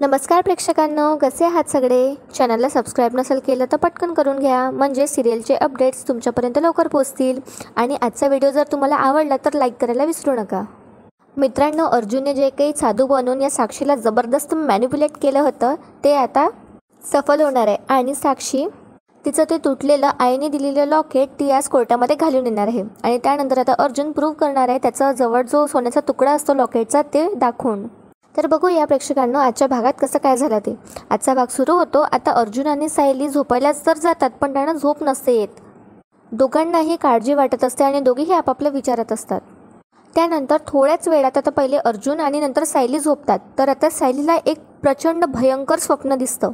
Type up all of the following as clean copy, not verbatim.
नमस्कार प्रेक्षकांनो, कसे आहात सगळे? चॅनलला सबस्क्राईब नसेल केलं तर पटकन करून घ्या, म्हणजे सिरियलचे अपडेट्स तुमच्यापर्यंत लवकर पोहोचतील. आणि आजचा व्हिडिओ जर तुम्हाला आवडला तर लाईक करायला विसरू नका. मित्रांनो, अर्जुनने जे काही साधू बनवून या साक्षीला जबरदस्त मॅनिप्युलेट केलं होतं ते आता सफल होणार आहे. आणि साक्षी तिचं ते तुटलेलं आईने दिलेलं लॉकेट ती आज कोर्टामध्ये घालून येणार आहे. आणि त्यानंतर आता अर्जुन प्रूव्ह करणार आहे त्याचा जवळ जो सोन्याचा तुकडा असतो लॉकेटचा ते दाखवून. तर बघू या प्रेक्षकांनो आजच्या भागात कसं काय झालं ते. आजचा भाग सुरू होतो. आता अर्जुन आणि सायली झोपायलाच तर जातात, पण त्यांना झोप नसते येत. दोघांनाही काळजी वाटत असते आणि दोघेही आपापलं विचारत असतात. त्यानंतर थोड्याच वेळात आता पहिले अर्जुन आणि नंतर सायली झोपतात. तर आता सायलीला एक प्रचंड भयंकर स्वप्न दिसतं,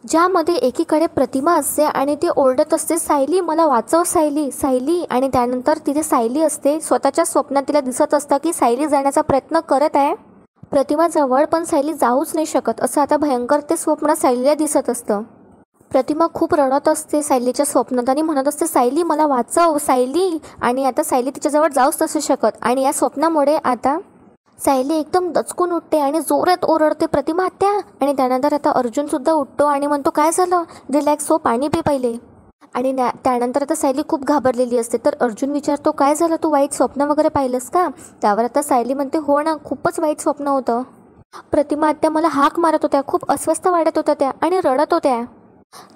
ज्यामध्ये एकीकडे प्रतिमा असते आणि ती ओरडत असते, सायली मला वाचव, सायली सायली. आणि त्यानंतर तिथे सायली असते. स्वतःच्या स्वप्नात तिला दिसत असतं की सायली जाण्याचा प्रयत्न करत आहे प्रतिमा जवळ, पण सायली जाऊच नाही शकत. असं आता भयंकर ते स्वप्न सायलीला दिसत असतं. प्रतिमा खूप रडत असते सायलीच्या स्वप्नात आणि म्हणत असते, सायली मला वाचव, सायली. आणि आता सायली तिच्याजवळ जाऊच नसू शकत. आणि या स्वप्नामुळे आता सायली एकदम दचकून उठते आणि जोरात ओरडते, प्रतिमा आत्या. आणि त्यानंतर आता अर्जुनसुद्धा उठतो आणि म्हणतो, काय झालं, रिलॅक्स हो, पाणी पी पहिले. आणि त्यानंतर आता सायली खूप घाबरलेली असते. तर अर्जुन विचारतो, काय झालं, तू वाईट स्वप्न वगैरे पाहिलंस का? त्यावर आता सायली म्हणते, हो ना, खूपच वाईट स्वप्न होतं. प्रतिमा आत्या मला हाक मारत होत्या, खूप अस्वस्थ वाटत होत्या त्या आणि रडत होत्या.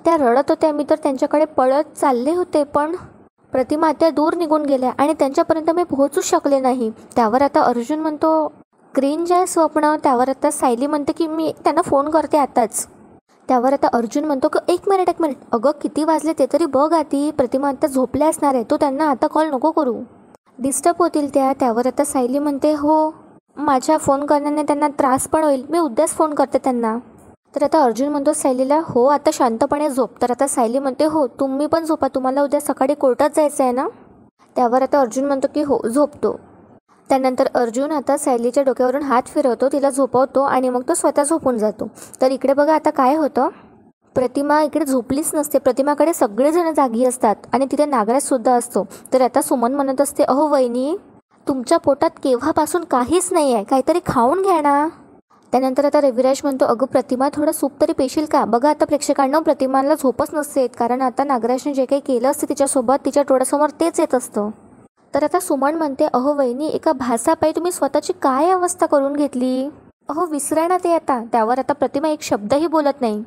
त्या रडत होत्या, मी तर त्यांच्याकडे पळत चालले होते, पण प्रतिमा आत्या दूर निघून गेल्या आणि त्यांच्यापर्यंत मी पोहोचू शकले नाही. त्यावर आता अर्जुन म्हणतो, क्रिंज आहे स्वप्न. त्यावर आता सायली म्हणते की मी त्यांना फोन करते आताच. त्यावर आता अर्जुन म्हणतो की एक मिनिट, अगं किती वाजले ते तरी बघ आधी, प्रतिमा आता झोपल्या असणार आहे, तो त्यांना आता कॉल नको करू, डिस्टर्ब होतील त्या. त्यावर आता सायली म्हणते, हो माझ्या फोन करण्याने त्यांना त्रास पण होईल, मी उद्याच फोन करते त्यांना. तर आता अर्जुन म्हणतो सायलीला, हो आता शांतपणे झोप. तर आता सायली म्हणते, हो तुम्ही पण झोपा, तुम्हाला उद्या सकाळी कोर्टात जायचं आहे ना. त्यावर आता अर्जुन म्हणतो की हो झोपतो. त्यानंतर अर्जुन आता सायलीच्या डोक्यावरून हात फिरवतो, तिला झोपवतो आणि मग तो स्वतः झोपून जातो. तर इकडे बघा आता काय होतं, प्रतिमा इकडे झोपलीच नसते. प्रतिमाकडे सगळेजण जागी असतात आणि तिथे नागराजसुद्धा असतो. तर आता सुमन म्हणत असते, अहो वहिनी, तुमच्या पोटात केव्हापासून काहीच नाही आहे, काहीतरी खाऊन घ्या ना. त्यानंतर आता रविराज म्हणतो, अगं प्रतिमा थोडं सूप तरी पेशील का? बघा आता प्रेक्षकांना प्रतिमाला झोपच नसते, कारण आता नागराजने जे काही केलं असते तिच्यासोबत तिच्या डोळ्यासमोर तेच येत असतं. तर आता सुमन म्हणते, अहो वहिनी, एका भासापायी तुम्ही स्वतःची काय अवस्था करून घेतली, अहो विसरा ना ते आता. त्यावर आता प्रतिमा एक शब्दही बोलत नाही.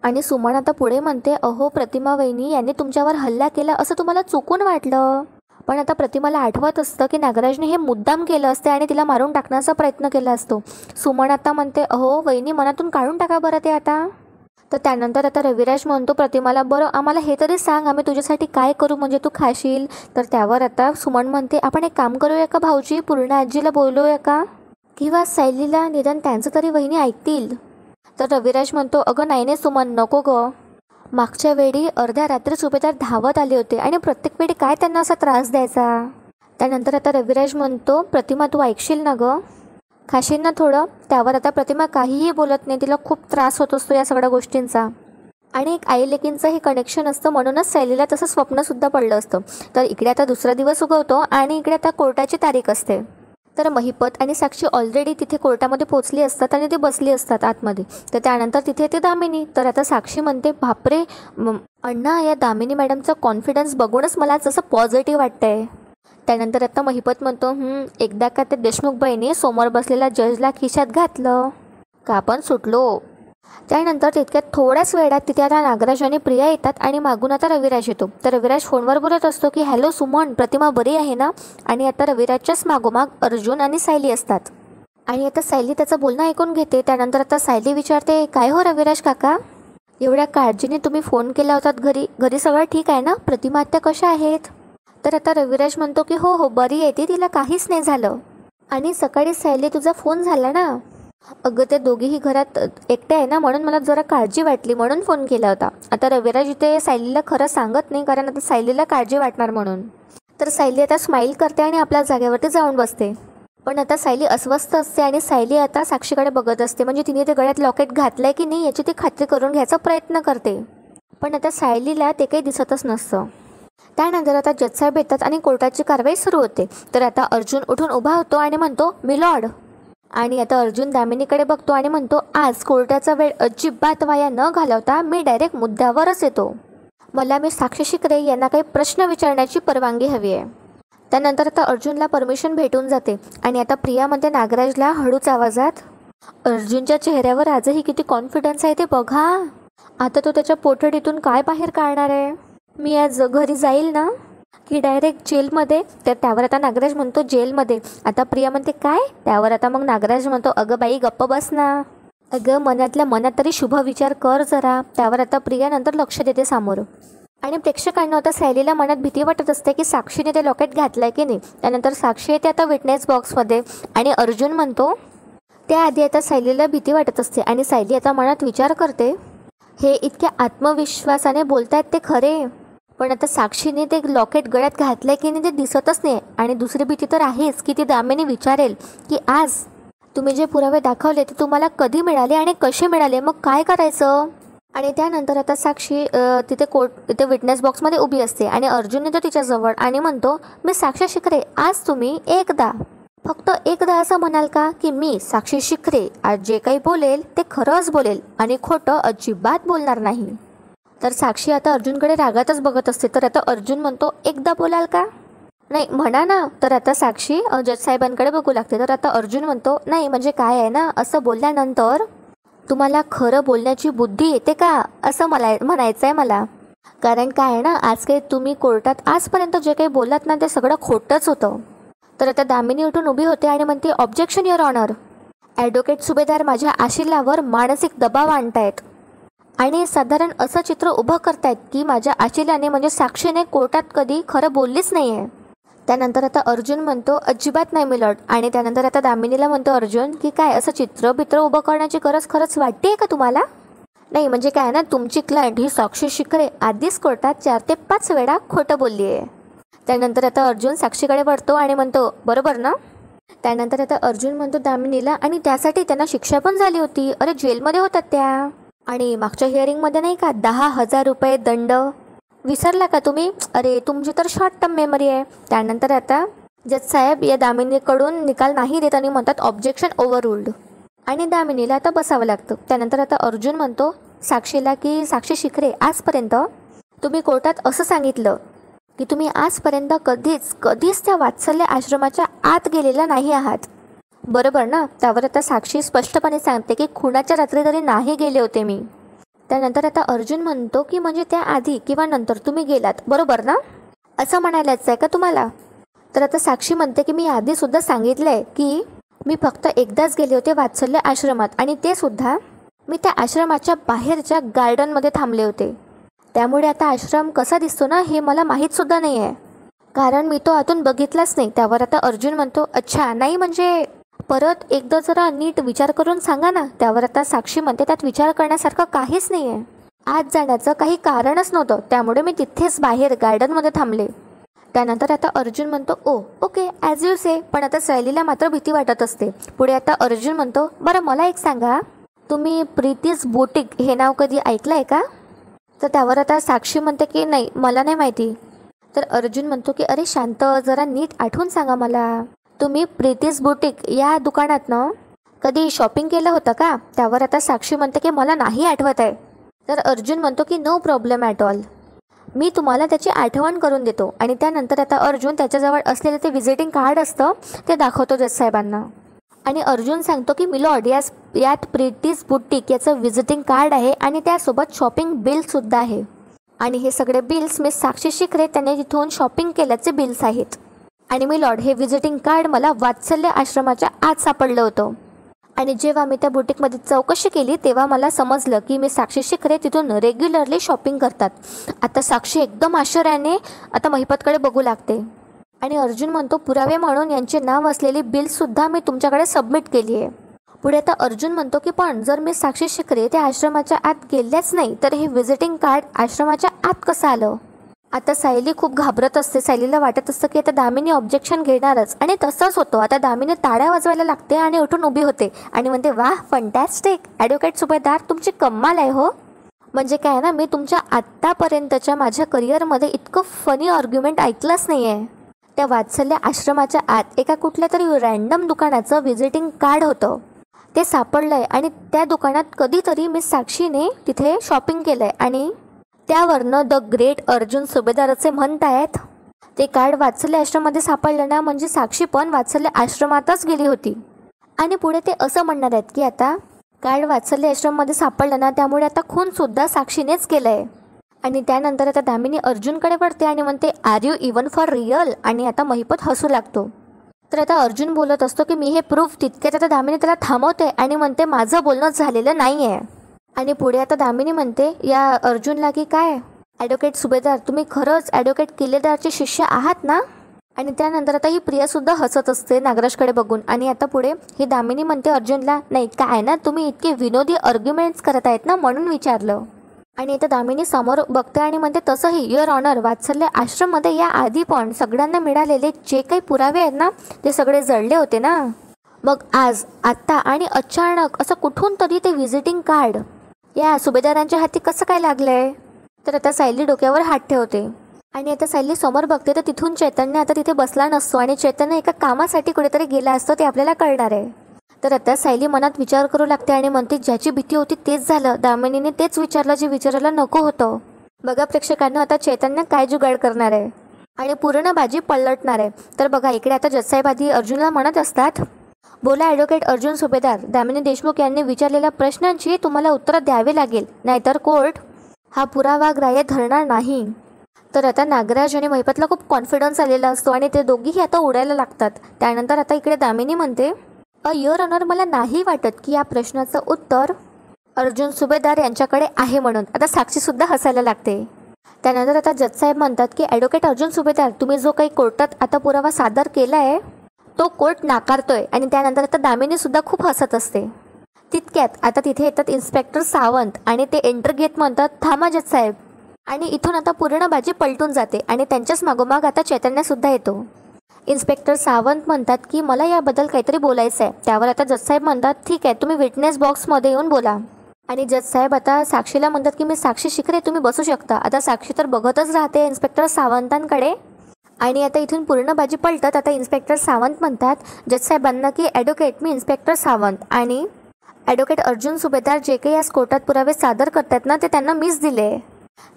आणि सुमन आता पुढे म्हणते, अहो प्रतिमा वहिनी, यांनी तुमच्यावर हल्ला केला असं तुम्हाला चुकून वाटलं, पण आता प्रतिमाला आठवत असतं की नागराजने हे मुद्दाम केलं असते आणि तिला मारून टाकण्याचा प्रयत्न केला असतो. सुमन आता म्हणते, अहो वहिनी, मनातून काढून टाका बरं ते आता. तर त्यानंतर आता रविराज म्हणतो प्रतिमाला, बरं आम्हाला हे तरी सांग, आम्ही तुझ्यासाठी काय करू म्हणजे तू खाशील. तर त्यावर आता सुमन म्हणते, आपण एक काम करूया का भाऊजी, पूर्ण आजीला बोलवूया का, किंवा सायलीला, निदान त्यांचं तरी वहिनी ऐकतील. तर रविराज म्हणतो, अगं नाही नाही सुमन, नको गं, मागच्या वेळी अर्ध्या रात्री सुभेदार धावत आले होते आणि प्रत्येक वेळी काय त्यांना असा त्रास द्यायचा. त्यानंतर आता रविराज म्हणतो, प्रतिमा तू ऐकशील ना गं, खाशील ना थोडं. त्यावर आता प्रतिमा काहीही बोलत नाही, तिला खूप त्रास होत असतो या सगळ्या गोष्टींचा. आणि एक आई लेकींचं हे कनेक्शन असतं, म्हणूनच सायलीला तसं स्वप्नसुद्धा पडलं असतं. तर इकडे आता दुसरा दिवस उगवतो आणि इकडे आता कोर्टाची तारीख असते. तर महिपत आणि साक्षी ऑलरेडी तिथे कोर्टामध्ये पोहोचली असतात आणि ते बसली असतात आतमध्ये. तर त्यानंतर तिथे येते दामिनी. तर आता साक्षी म्हणते, बापरे अण्णा, या दामिनी मॅडमचा कॉन्फिडन्स बघूनच मला जसं पॉझिटिव्ह वाटतंय. त्यानंतर आता महिपत म्हणतो, एकदा का ते देशमुख बाईने समोर बसलेल्या जजला खिशात घातलं का आपण सुटलो. त्यानंतर तितक्यात थोड्याच वेळात तिथे आता नागराज आणि प्रिया येतात आणि मागून आता रविराज येतो. तर रविराज फोनवर बोलत असतो की हॅलो सुमन, प्रतिमा बरी आहे ना. आणि आता रविराजच्याच मागोमाग अर्जुन आणि सायली असतात. आणि आता सायली त्याचं बोलणं ऐकून घेते. त्यानंतर आता सायली विचारते, काय हो रविराज काका, एवढ्या काळजीने तुम्ही फोन केला होतात, घरी सगळं ठीक आहे ना, प्रतिमा आत्या कशा आहेत. तर आता रविराज म्हणतो की हो हो बरी आहे ती, तिला काहीच नाही झालं. आणि सकाळी सायली तुझा फोन झाला ना, अगं ते दोघीही घरात एकटे आहे ना, म्हणून मला जरा काळजी वाटली म्हणून फोन केला होता. आता रविराज इथे सायलीला खरं सांगत नाही, कारण आता सायलीला काळजी वाटणार म्हणून. तर सायली आता स्माईल करते आणि आपल्या जागेवरती जाऊन बसते. पण आता सायली अस्वस्थ असते आणि सायली आता साक्षीकडे बघत असते, म्हणजे तिने ते गळ्यात लॉकेट घातलंय की नाही याची ती खात्री करून घ्यायचा प्रयत्न करते. पण आता सायलीला ते काही दिसतच नसतं. त्यानंतर आता जजसाहेब येतात आणि कोर्टाची कारवाई सुरू होते. तर आता अर्जुन उठून उभा होतो आणि म्हणतो, मिलॉर्ड, आणि आता अर्जुन दामिनीकडे बघतो आणि म्हणतो, आज कोर्टाचा वेळ अजिबात वाया न घालवता मी डायरेक्ट मुद्द्यावरच येतो. मला मी साक्षी शिकरे यांना काही प्रश्न विचारण्याची परवानगी हवी आहे. त्यानंतर आता अर्जुनला परमिशन भेटून जाते आणि आता प्रिया म्हणते नागराजला हळूच आवाजात, अर्जुनच्या चेहऱ्यावर आजही किती कॉन्फिडन्स आहे ते बघा. आता तो त्याच्या पोटडीतून काय बाहेर काढणार आहे. मी आज घरी जाईल ना की डायरेक्ट जेलमध्ये. तर त्यावर आता नागराज म्हणतो जेलमध्ये. आता प्रिया म्हणते काय. त्यावर आता मग नागराज म्हणतो, अगं बाई गप्प बस ना, अगं मनातल्या मनात तरी शुभ विचार कर जरा. त्यावर आता प्रिया नंतर लक्ष देते समोर. आणि प्रेक्षकांना आता सायलीला मनात भीती वाटत असते की साक्षीने ते लॉकेट घातलंय की नाही. त्यानंतर साक्षी येते आता विटनेस बॉक्समध्ये आणि अर्जुन म्हणतो, त्याआधी आता सायलीला भीती वाटत असते आणि सायली आता मनात विचार करते, हे इतक्या आत्मविश्वासाने बोलतायत ते खरे, पण आता साक्षीने ते लॉकेट गळ्यात घातलंय की नाही ते दिसतच नाही. आणि दुसरी भीती तर आहेच की ती दामिनी विचारेल की आज तुम्ही जे पुरावे दाखवले ते तुम्हाला कधी मिळाले आणि कसे मिळाले, मग काय करायचं. आणि त्यानंतर आता साक्षी तिथे विटनेस बॉक्समध्ये उभी असते आणि अर्जुन येतो तिच्याजवळ आणि म्हणतो, मी साक्षी शिकरे, आज तुम्ही फक्त एकदा असं म्हणाल का की मी साक्षी शिकरे आज जे काही बोलेल ते खरंच बोलेल आणि खोटं अजिबात बोलणार नाही. तर साक्षी आता अर्जुनकडे रागातच बघत असते. तर आता अर्जुन म्हणतो, एकदा बोलाल का. नाही म्हणा ना. तर आता साक्षी जज साहेबांकडे बघू लागते. तर आता अर्जुन म्हणतो, नाही म्हणजे काय आहे ना, असं बोलल्यानंतर तुम्हाला खरं बोलण्याची बुद्धी येते का असं म्हणायचं आहे मला. कारण काय आहे ना, आज काही तुम्ही कोर्टात आजपर्यंत जे काही बोललात ना ते सगळं खोटंच होतं. तर आता दामिनी उठून उभी होते आणि म्हणते, ऑब्जेक्शन युअर ऑनर. ॲडव्होकेट सुभेदार माझ्या आशिलावर मानसिक दबाव आणतायत आणि साधारण असं चित्र उभं करतायत की माझ्या आशिलाने म्हणजे साक्षीने कोर्टात कधी खरं बोललीच नाही आहे. त्यानंतर आता अर्जुन म्हणतो, अजिबात नाही मिलॉर्ड. आणि त्यानंतर आता दामिनीला म्हणतो अर्जुन की काय असं चित्र उभं करण्याची गरज खरंच वाटते का तुम्हाला. नाही म्हणजे काय ना, तुमची क्लायंट ही साक्षी शिकरे आधीच कोर्टात 4 ते 5 वेळा खोटं बोलली आहे. त्यानंतर आता अर्जुन साक्षीकडे वळतो आणि म्हणतो, बरोबर ना. त्यानंतर आता अर्जुन म्हणतो दामिनीला, आणि त्यासाठी त्यांना शिक्षा पण झाली होती. अरे जेलमध्ये होतात त्या. आणि मागच्या हिअरिंगमध्ये नाही का 10,000 रुपये दंड. विसरला का तुम्ही. अरे तुमची तर शॉर्ट टर्म मेमरी आहे. त्यानंतर आता जज साहेब या दामिनीकडून निकाल नाही देत आणि म्हणतात ऑब्जेक्शन ओव्हररूल्ड. आणि दामिनीला आता बसावं लागतं. त्यानंतर आता अर्जुन म्हणतो साक्षीला की साक्षी शिकरे, आजपर्यंत तुम्ही कोर्टात असं सांगितलं की तुम्ही आजपर्यंत कधीच त्या वात्सल्य आश्रमाच्या आत गेलेला नाही आहात, बरोबर ना. त्यावर आता साक्षी स्पष्टपणे सांगते की खुणाच्या रात्री तरी नाही गेले होते मी. त्यानंतर आता अर्जुन म्हणतो की म्हणजे त्या आधी किंवा नंतर तुम्ही गेलात, बरोबर ना, असं म्हणायलाच आहे का तुम्हाला. तर आता साक्षी म्हणते की मी आधीसुद्धा सांगितलं आहे की मी फक्त एकदाच गेले होते वात्सल्य आश्रमात आणि ते सुद्धा मी त्या आश्रमाच्या बाहेरच्या गार्डनमध्ये थांबले होते. त्यामुळे आता आश्रम कसा दिसतो ना हे मला माहीतसुद्धा नाही आहे, कारण मी तो आतून बघितलाच नाही. त्यावर आता अर्जुन म्हणतो अच्छा नाही म्हणजे परत एकदा जरा नीट विचार करून सांगा ना. त्यावर आता साक्षी म्हणते त्यात विचार करण्यासारखं काहीच नाही आहे. आत जाण्याचं काही कारणच नव्हतं, त्यामुळे मी तिथेच बाहेर गार्डनमध्ये थांबले. त्यानंतर आता अर्जुन म्हणतो ओके ॲज यू से. पण आता सायलीला मात्र भीती वाटत असते. पुढे आता अर्जुन म्हणतो बरं मला एक सांगा, तुम्ही प्रीतीज बुटीक हे नाव कधी ऐकलं आहे का. तर त्यावर आता साक्षी म्हणते की नाही मला नाही माहिती. तर अर्जुन म्हणतो की अरे शांत, जरा नीट आठवून सांगा मला, तुम्ही प्रीतीज बुटीक या दुकानातनं कधी शॉपिंग केलं होतं का. त्यावर आता साक्षी म्हणते की मला नाही आठवत आहे. तर अर्जुन म्हणतो की नो प्रॉब्लेम ॲट ऑल, मी तुम्हाला त्याची आठवण करून देतो. आणि त्यानंतर आता अर्जुन त्याच्याजवळ असलेलं ते व्हिजिटिंग कार्ड असतं ते दाखवतो जज साहेबांना. आणि अर्जुन सांगतो की मिलॉर्ड यात प्रीतीज बुटीक याचं व्हिजिटिंग कार्ड आहे आणि त्यासोबत शॉपिंग बिलसुद्धा आहे. आणि हे सगळे बिल्स मिस साक्षी शिकरे त्याने तिथून शॉपिंग केल्याचे बिल्स आहेत. आणि मिलॉर्ड हे व्हिजिटिंग कार्ड मला वात्सल्य आश्रमाच्या आत सापडलं होतं. आणि जेव्हा मी त्या बुटीकमध्ये चौकशी केली तेव्हा मला समजलं की मी साक्षी शिकरे तिथून रेग्युलरली शॉपिंग करतात. आता साक्षी एकदम आश्चर्याने आता महिपतकडे बघू लागते. आणि अर्जुन म्हणतो पुरावे म्हणून यांचे नाव असलेली बिलसुद्धा मी तुमच्याकडे सबमिट केली आहे. पुढे आता अर्जुन म्हणतो की पण जर मी साक्षी शिकरे त्या आश्रमाच्या आत गेल्याच नाही तर हे व्हिजिटिंग कार्ड आश्रमाच्या आत कसं आलं. आता सायली खूप घाबरत असते. सायलीला वाटत असतं की आता दामिनी ऑब्जेक्शन घेणारच आणि तसंच होतं. आता दामिनी टाळ्या वाजवायला लागते आणि उठून उभी होते आणि म्हणते वाह फंटॅस्टिक ॲडव्होकेट सुभेदार, तुमची कमाल आहे हो. म्हणजे काय ना, मी तुमच्या आत्तापर्यंतच्या माझ्या करिअरमध्ये इतकं फनी आर्ग्युमेंट ऐकलंच नाही आहे. त्या वात्सल्य आश्रमाच्या आत एका कुठल्या तरी रॅन्डम दुकानाचं व्हिजिटिंग कार्ड होतं. ते सापडलंय आणि त्या दुकानात कधीतरी मिस साक्षीने तिथे शॉपिंग केलंय आणि त्यावरनं द ग्रेट अर्जुन सुभेदार असे म्हणतायत. ते कार्ड वात्सल्य आश्रममध्ये सापडलं ना, म्हणजे साक्षी पण वात्सल्य आश्रमातच गेली होती. आणि पुढे ते असं म्हणणार आहेत की आता कार्ड वात्सल्य आश्रममध्ये सापडलं ना, त्यामुळे आता खूनसुद्धा साक्षीनेच केलं आहे. आणि त्यानंतर आता दामिनी अर्जुनकडे वळते आणि म्हणते, are you even for real? आणि आता महिपत हसू लागतो. तर आता अर्जुन बोलत असतो की मी हे प्रूफ. तितक्यात आता दामिनी त्याला थांबवते आणि म्हणते, माझं बोलणं झालेलं नाही आहे. आणि पुढे आता दामिनी म्हणते या अर्जुनला की काय ॲडव्होकेट सुभेदार, तुम्ही खरंच ॲडव्होकेट किल्लेदारचे शिष्य आहात ना? आणि त्यानंतर आता ही प्रियासुद्धा हसत असते नागराजकडे बघून. आणि आता पुढे ही दामिनी म्हणते अर्जुनला, नाही काय ना, तुम्ही इतके विनोदी आर्ग्युमेंट्स करत आहेत ना, म्हणून विचारलं. आणि आता दामिनी समोर बघते आणि म्हणते, तसंही युअर ऑनर, वात्सल्य आश्रममध्ये या आधी पण सगळ्यांना मिळालेले जे काही पुरावे आहेत ना, ते सगळे जळले होते ना. मग आज आत्ता आणि अचानक असं कुठून तरी ते व्हिजिटिंग कार्ड या सुभेदारांच्या हाती कसं काय लागलंय? तर आता सायली डोक्यावर हात ठेवते. आणि आता सायली समोर बघते तर तिथून चैतन्य आता तिथे बसला नसतो आणि चैतन्य एका कामासाठी कुठेतरी गेला असतो, ते आपल्याला कळणार आहे. तर आता सायली मनात विचार करू लागते आणि म्हणते, ज्याची भीती होती तेच झालं. दामिनीने तेच विचारलं जे विचारायला नको होतं. बघा प्रेक्षकांना, आता चैतन्य काय जुगाड करणार आहे आणि पूर्ण बाजी पलटणार आहे. तर बघा इकडे आता जजसाहेब आधी अर्जुनला म्हणत असतात, बोला ॲडव्होकेट अर्जुन सुभेदार, दामिनी देशमुख यांनी विचारलेल्या प्रश्नांची तुम्हाला उत्तरं द्यावी लागेल, नाहीतर कोर्ट हा पुरावा ग्राह्य धरणार नाही. तर आता नागराज आणि महिपतला खूप कॉन्फिडन्स आलेला असतो आणि ते दोघीही आता उडायला लागतात. त्यानंतर आता इकडे दामिनी म्हणते, युअर ऑनर, मला नाही वाटत की या प्रश्नाचं उत्तर अर्जुन सुभेदार यांच्याकडे आहे म्हणून. आता साक्षीसुद्धा हसायला लागते. त्यानंतर आता जजसाहेब म्हणतात की ॲडव्होकेट अर्जुन सुभेदार, तुम्ही जो काही कोर्टात आता पुरावा सादर केला आहे तो कोर्ट नाकारतोय. आणि त्यानंतर आता दामिनीसुद्धा खूप हसत असते. तितक्यात आता तिथे येतात इन्स्पेक्टर सावंत आणि ते एंटर घेत म्हणतात, थांबा जजसाहेब. आणि इथून आता पूर्ण बाजी पलटून जाते आणि त्यांच्याच मागोमाग आता चैतन्यसुद्धा येतो. इन्स्पेक्टर सावंत म्हणतात की मला याबद्दल काहीतरी बोलायचं आहे. त्यावर आता जजसाहेब म्हणतात, ठीक आहे, तुम्ही विटनेस बॉक्समध्ये येऊन बोला. आणि जजसाहेब आता साक्षीला म्हणतात की मी साक्षी शिकरे, तुम्ही बसू शकता. आता साक्षी तर बघतच राहते इन्स्पेक्टर सावंतांकडे. आणि आता इथून पूर्ण बाजी पलटत आता इन्स्पेक्टर सावंत म्हणतात जजसाहेबांना की ॲडव्होकेट, मी इन्स्पेक्टर सावंत आणि ॲडव्होकेट अर्जुन सुभेदार जे काही आज कोर्टात पुरावे सादर करतात ना, ते त्यांना मीच दिले.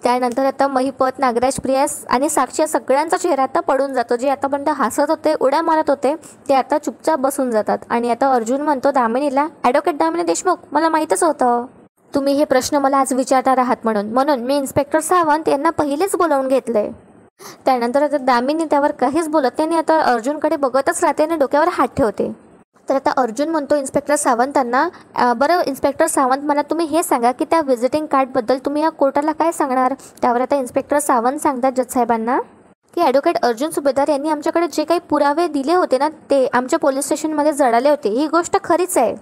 त्यानंतर आता महिपत, नागराज, प्रियास आणि साक्षी सगळ्यांचा चेहरा आता पडून जातो. जे आतापर्यंत हसत होते, उड्या मारत होते, ते आता चुपचाप बसून जातात. आणि आता अर्जुन म्हणतो दामिनीला, ॲडव्होकेट दामिनी देशमुख, मला माहीतच होतं तुम्ही हे प्रश्न मला आज विचारणार आहात म्हणून मी इन्स्पेक्टर सावंत यांना पहिलेच बोलावून घेतलंय. त्यानंतर आता दामिनी त्यावर काहीच बोलत नाही आणि आता अर्जुनकडे बघतच राहते आणि डोक्यावर हात ठेवते. तर आता अर्जुन म्हणतो इन्स्पेक्टर सावंतांना, बरं इन्स्पेक्टर सावंत, मला तुम्ही हे सांगा की त्या व्हिजिटिंग कार्डबद्दल तुम्ही या कोर्टाला काय सांगणार? त्यावर आता इन्स्पेक्टर सावंत सांगतात जजसाहेबांना की ॲडव्होकेट अर्जुन सुभेदार यांनी आमच्याकडे जे काही पुरावे दिले होते ना, ते आमच्या पोलीस स्टेशनमध्ये जळाले होते. ही गोष्ट खरीच आहे,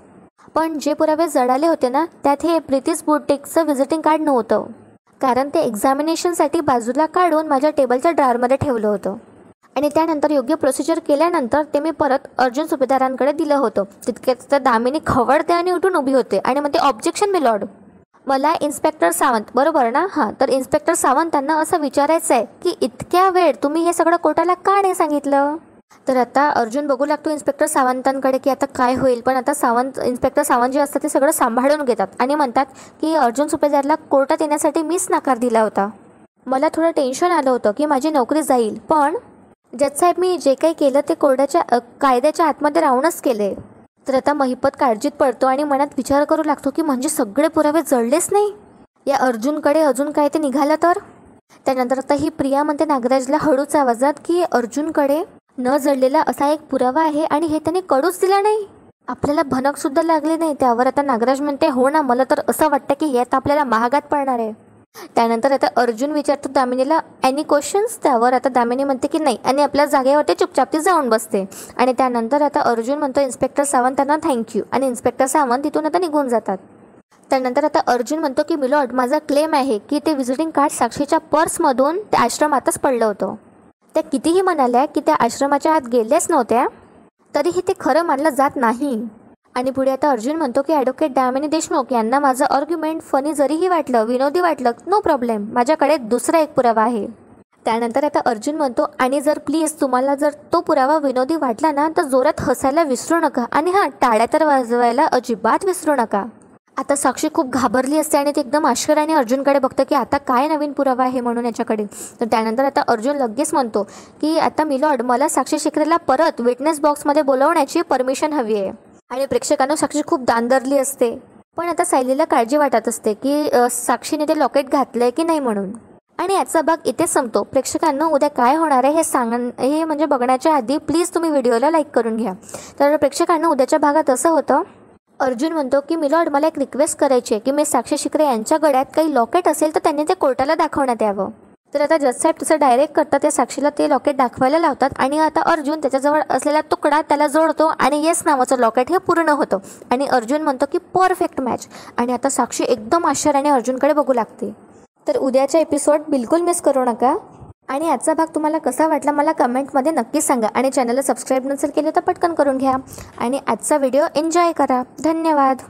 पण जे पुरावे जळाले होते ना, त्यात हे प्रितीस बुटेकचं व्हिजिटिंग कार्ड नव्हतं, कारण ते एक्झामिनेशनसाठी बाजूला काढून माझ्या टेबलच्या ड्रॉवरमध्ये ठेवलं होतं. आणि त्यानंतर योग्य प्रोसिजर केल्यानंतर ते मी परत अर्जुन सुभेदारांकडे दिलं होतं. तितक्यात दामिनी खवळते आणि उठून उभी होते आणि म्हणते, ऑब्जेक्शन मी लॉर्ड, मला इन्स्पेक्टर सावंत, बरोबर ना? हां, तर इन्स्पेक्टर सावंतांना असं विचारायचं आहे की इतक्या वेळ तुम्ही हे सगळं कोर्टाला का नाही सांगितलं? तर आता अर्जुन बघू लागतो इन्स्पेक्टर सावंतांकडे की आता काय होईल. पण आता इन्स्पेक्टर सावंत जे असतात ते सगळं सांभाळून घेतात आणि म्हणतात की अर्जुन सुभेदारला कोर्टात येण्यासाठी मीच नकार दिला होता. मला थोडं टेन्शन आलं होतं की माझी नोकरी जाईल, पण जजसाहेब मी जे काही केलं ते कोर्टाच्या कायद्याच्या आतमध्ये राहूनच केले. तर आता महिपत काळजीत पडतो आणि मनात विचार करू लागतो की म्हणजे सगळे पुरावे जळलेच नाही, या अर्जुनकडे अजून काय ते निघालं तर? त्यानंतर आता ही प्रिया म्हणते नागराजला हळूच आवाजात की अर्जुनकडे न जळलेला असा एक पुरावा आहे आणि हे त्याने कडूच दिला नाही, आपल्याला भनकसुद्धा लागली नाही. त्यावर आता नागराज म्हणते, हो ना, मला तर असं वाटतं की हे आता आपल्याला महागात पडणार आहे. त्यानंतर आता अर्जुन विचारतो दामिनीला, एनी क्वेश्चन्स? त्यावर आता दामिनी म्हणते की नाही आणि आपल्या जागेवरती चुपचाप ती जाऊन बसते. आणि त्यानंतर आता अर्जुन म्हणतो इन्स्पेक्टर सावंतांना थँक्यू आणि इन्स्पेक्टर सावंत तिथून आता निघून जातात. त्यानंतर आता अर्जुन म्हणतो की मिलॉर्ड, माझा क्लेम आहे की ते व्हिजिटिंग कार्ड साक्षीच्या पर्समधून त्या आश्रमातच पडलं होतं. त्या कितीही म्हणाल्या की त्या आश्रमाच्या आत गेल्याच नव्हत्या, तरीही ते खरं मानलं जात नाही. आणि पुढे आता अर्जुन म्हणतो की ॲडव्होकेट दामिनी देशमुख यांना माझं आर्ग्युमेंट फनी जरीही वाटलं, विनोदी वाटलं, नो प्रॉब्लेम, माझ्याकडे दुसरा एक पुरावा आहे. त्यानंतर आता अर्जुन म्हणतो, आणि जर प्लीज तुम्हाला जर तो पुरावा विनोदी वाटला ना तर जोरात हसायला विसरू नका, आणि हां, टाळ्या तर वाजवायला अजिबात विसरू नका. आता साक्षी खूप घाबरली असते आणि ती एकदम आश्चर्याने अर्जुनकडे बघतं की आता काय नवीन पुरावा आहे म्हणून याच्याकडे. तर त्यानंतर आता अर्जुन लगेच म्हणतो की आता मिलॉर्ड, मला साक्षी शिकरेला परत विटनेस बॉक्समध्ये बोलवण्याची परमिशन हवी आहे. आणि प्रेक्षकांना साक्षी खूप दांदरली असते, पण आता सायलीला काळजी वाटत असते की साक्षीने ते लॉकेट घातलंय की नाही म्हणून. आणि याचा भाग इथेच संपतो. प्रेक्षकांना उद्या काय होणार आहे हे म्हणजे बघण्याच्या आधी प्लीज तुम्ही व्हिडिओला लाईक करून घ्या. तर प्रेक्षकांना उद्याच्या भागात असं होतं, अर्जुन म्हणतो की मिलॉर्ड, मला एक रिक्वेस्ट करायची आहे की मी साक्षी शिकरे यांच्या गळ्यात काही लॉकेट असेल तर त्यांनी ते कोर्टाला दाखवण्यात यावं. तर आता जज साहेब तसं डायरेक्ट करतात, त्या साक्षीला ते लॉकेट दाखवायला लावतात आणि आता अर्जुन त्याच्याजवळ असलेला तुकडा त्याला जोडतो आणि येस नावाचं लॉकेट हे पूर्ण होतं. आणि अर्जुन म्हणतो की परफेक्ट मॅच. आणि आता साक्षी एकदम आश्चर्याने अर्जुनकडे बघू लागते. तर उद्याचा एपिसोड बिलकुल मिस करू नका. आणि आजचा भाग तुम्हाला कसा वाटला मला कमेंटमध्ये नक्की सांगा. आणि चॅनलला सबस्क्राईब नसेल केलं तर पटकन करून घ्या. आणि आजचा व्हिडिओ एन्जॉय करा. धन्यवाद.